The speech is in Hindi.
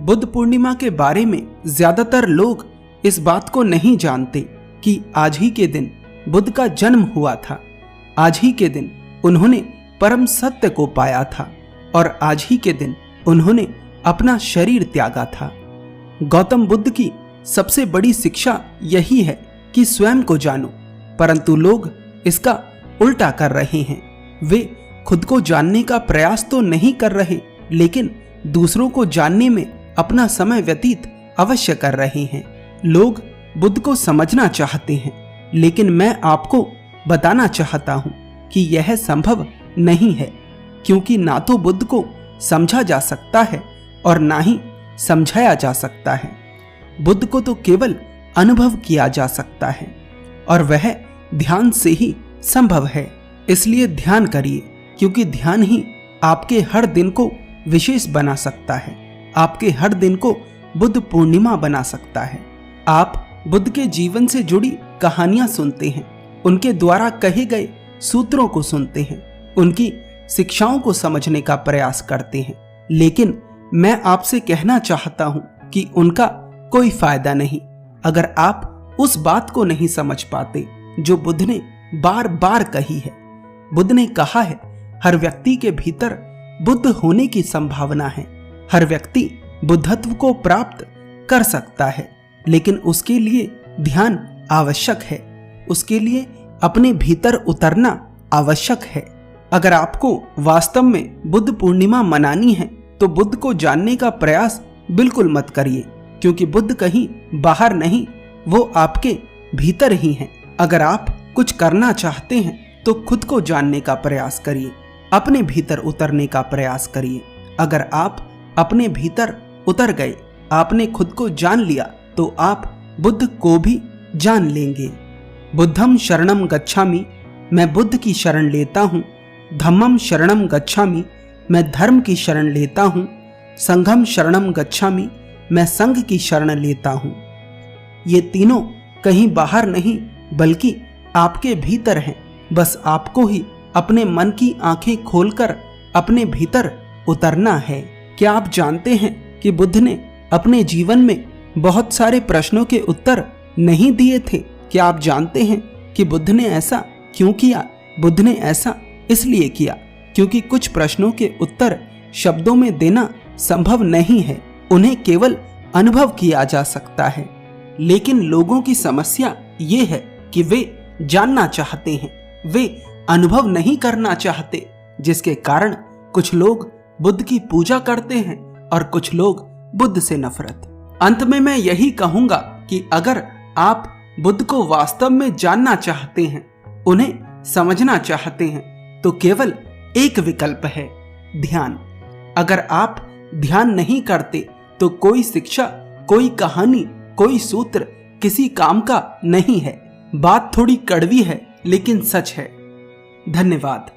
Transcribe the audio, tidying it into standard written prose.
बुद्ध पूर्णिमा के बारे में ज्यादातर लोग इस बात को नहीं जानते कि आज ही के दिन बुद्ध का जन्म हुआ था। आज ही के दिन उन्होंने परम सत्य को पाया था और आज ही के दिन उन्होंने अपना शरीर त्यागा था। गौतम बुद्ध की सबसे बड़ी शिक्षा यही है कि स्वयं को जानो, परंतु लोग इसका उल्टा कर रहे हैं। वे खुद को जानने का प्रयास तो नहीं कर रहे, लेकिन दूसरों को जानने में अपना समय व्यतीत अवश्य कर रहे हैं। लोग बुद्ध को समझना चाहते हैं, लेकिन मैं आपको बताना चाहता हूं कि यह संभव नहीं है, क्योंकि ना तो बुद्ध को समझा जा सकता है और ना ही समझाया जा सकता है। बुद्ध को तो केवल अनुभव किया जा सकता है और वह ध्यान से ही संभव है। इसलिए ध्यान करिए, क्योंकि ध्यान ही आपके हर दिन को विशेष बना सकता है, आपके हर दिन को बुद्ध पूर्णिमा बना सकता है। आप बुद्ध के जीवन से जुड़ी कहानियां सुनते हैं, उनके द्वारा कहे गए सूत्रों को सुनते हैं, उनकी शिक्षाओं को समझने का प्रयास करते हैं, लेकिन मैं आपसे कहना चाहता हूं कि उनका कोई फायदा नहीं अगर आप उस बात को नहीं समझ पाते जो बुद्ध ने बार बार कही है। बुद्ध ने कहा है, हर व्यक्ति के भीतर बुद्ध होने की संभावना है। हर व्यक्ति बुद्धत्व को प्राप्त कर सकता है, लेकिन उसके लिए ध्यान आवश्यक है, उसके लिए अपने भीतर उतरना आवश्यक है। अगर आपको वास्तव में बुद्ध पूर्णिमा मनानी है तो बुद्ध को जानने का प्रयास बिल्कुल मत करिए, क्योंकि बुद्ध कहीं बाहर नहीं, वो आपके भीतर ही हैं। अगर आप कुछ करना चाहते हैं तो खुद को जानने का प्रयास करिए, अपने भीतर उतरने का प्रयास करिए। अगर आप अपने भीतर उतर गए, आपने खुद को जान लिया, तो आप बुद्ध को भी जान लेंगे। बुद्धम शरणम गच्छामि, मैं बुद्ध की शरण लेता हूँ। धम्मम शरणम गच्छामि, मैं धर्म की शरण लेता हूँ। संघम शरणम गच्छामि, मैं संघ की शरण लेता हूँ। ये तीनों कहीं बाहर नहीं बल्कि आपके भीतर हैं। बस आपको ही अपने मन की आंखें खोलकर अपने भीतर उतरना है। क्या आप जानते हैं कि बुद्ध ने अपने जीवन में बहुत सारे प्रश्नों के उत्तर नहीं दिए थे? क्या आप जानते हैं कि बुद्ध ने ऐसा क्यों किया? बुद्ध ने ऐसा इसलिए किया क्योंकि कुछ प्रश्नों के उत्तर शब्दों में देना संभव नहीं है, उन्हें केवल अनुभव किया जा सकता है। लेकिन लोगों की समस्या ये है कि वे जानना चाहते हैं, वे अनुभव नहीं करना चाहते, जिसके कारण कुछ लोग बुद्ध की पूजा करते हैं और कुछ लोग बुद्ध से नफरत। अंत में मैं यही कहूंगा कि अगर आप बुद्ध को वास्तव में जानना चाहते हैं, उन्हें समझना चाहते हैं, तो केवल एक विकल्प है, ध्यान। अगर आप ध्यान नहीं करते तो कोई शिक्षा, कोई कहानी, कोई सूत्र किसी काम का नहीं है। बात थोड़ी कड़वी है, लेकिन सच है। धन्यवाद।